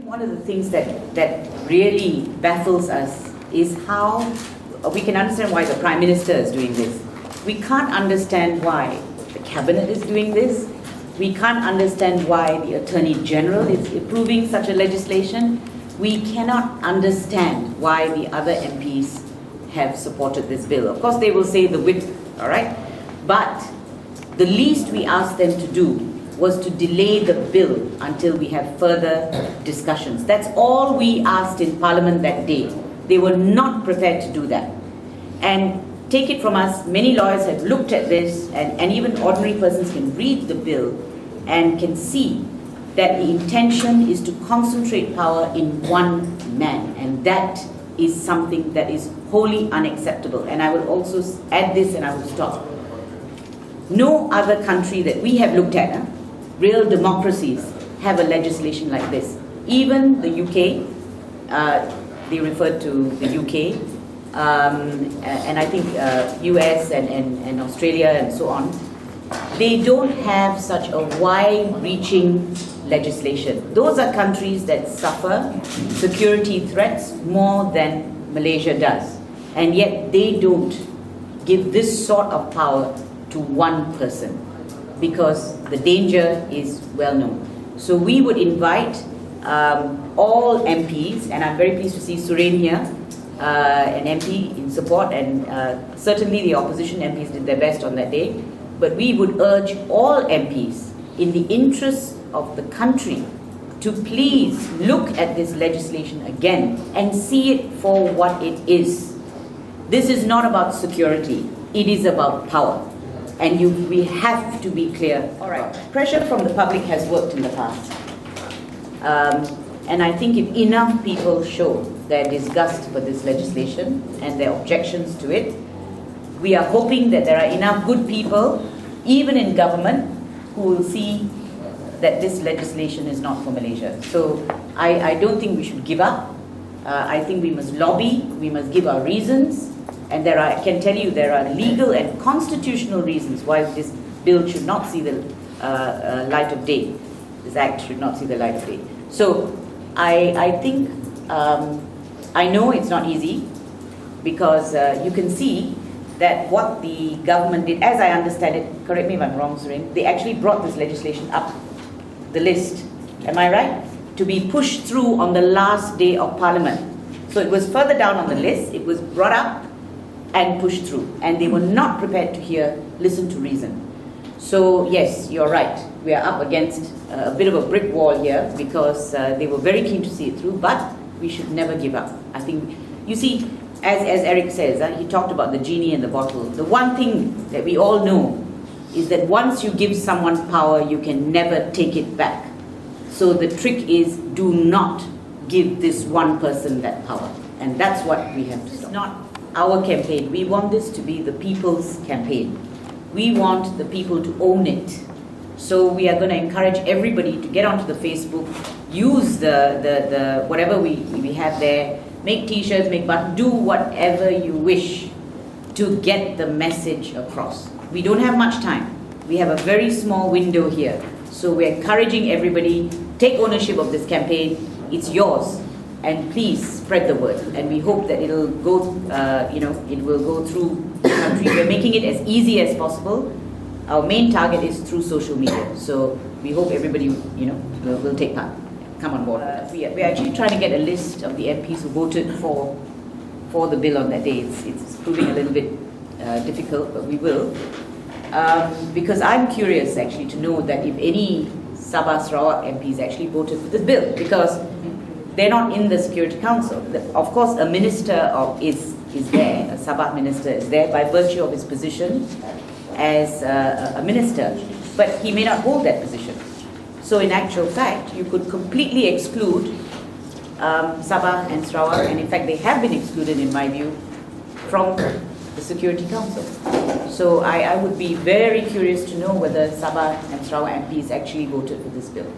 One of the things that really baffles us is how we can understand why the Prime Minister is doing this. We can't understand why the Cabinet is doing this. We can't understand why the Attorney General is approving such a legislation. We cannot understand why the other MPs have supported this bill. Of course, they will say the whip, all right? But the least we asked them to do was to delay the bill until we have further discussions. That's all we asked in Parliament that day. They were not prepared to do that. And take it from us, many lawyers have looked at this, and even ordinary persons can read the bill and can see that the intention is to concentrate power in one man, and that is something that is wholly unacceptable. And I will also add this, and I will stop. No other country that we have looked at, real democracies, have a legislation like this. Even the UK, they referred to the UK, and I think US and Australia and so on, they don't have such a wide-reaching legislation. Those are countries that suffer security threats more than Malaysia does, and yet they don't give this sort of power to one person, because the danger is well known. So we would invite all MPs, and I'm very pleased to see Sureen here, an MP in support, and certainly the opposition MPs did their best on that day, but we would urge all MPs in the interests of the country to please look at this legislation again and see it for what it is. This is not about security, it is about power. And we have to be clear. All right. Pressure from the public has worked in the past. And I think if enough people show their disgust for this legislation and their objections to it, we are hoping that there are enough good people, even in government, who will see that this legislation is not for Malaysia. So I don't think we should give up. I think we must lobby, we must give our reasons. And I can tell you, there are legal and constitutional reasons why this bill should not see the light of day. This act should not see the light of day. So I think, I know it's not easy, because you can see that what the government did, as I understand it, correct me if I'm wrong, Sureen, they actually brought this legislation up the list, am I right? To be pushed through on the last day of Parliament. So it was further down on the list, it was brought up and pushed through, and they were not prepared to listen to reason. So yes, you're right, we are up against a bit of a brick wall here, because they were very keen to see it through, but we should never give up. I think, you see, as Eric says, he talked about the genie in the bottle. The one thing that we all know is that once you give someone power, you can never take it back. So the trick is, do not give this one person that power, and that's what we have to stop. It's not our campaign. We want this to be the people's campaign. We want the people to own it. So we are going to encourage everybody to get onto the Facebook, use the whatever we have there, make t-shirts, make buttons, do whatever you wish to get the message across. We don't have much time. We have a very small window here. So we're encouraging everybody, take ownership of this campaign. It's yours. And please spread the word, and we hope that it'll go, it will go through the country. We're making it as easy as possible. Our main target is through social media, so we hope everybody, will take part, come on board. We're actually trying to get a list of the MPs who voted for the bill on that day. It's proving a little bit difficult, but we will, because I'm curious actually to know that if any Sabah Sarawak MPs actually voted for this bill, because they're not in the Security Council. Of course, a minister is there, a Sabah minister is there by virtue of his position as a minister, but he may not hold that position. So in actual fact, you could completely exclude Sabah and Sarawak, and in fact they have been excluded, in my view, from the Security Council. So I would be very curious to know whether Sabah and Sarawak MPs actually voted for this bill.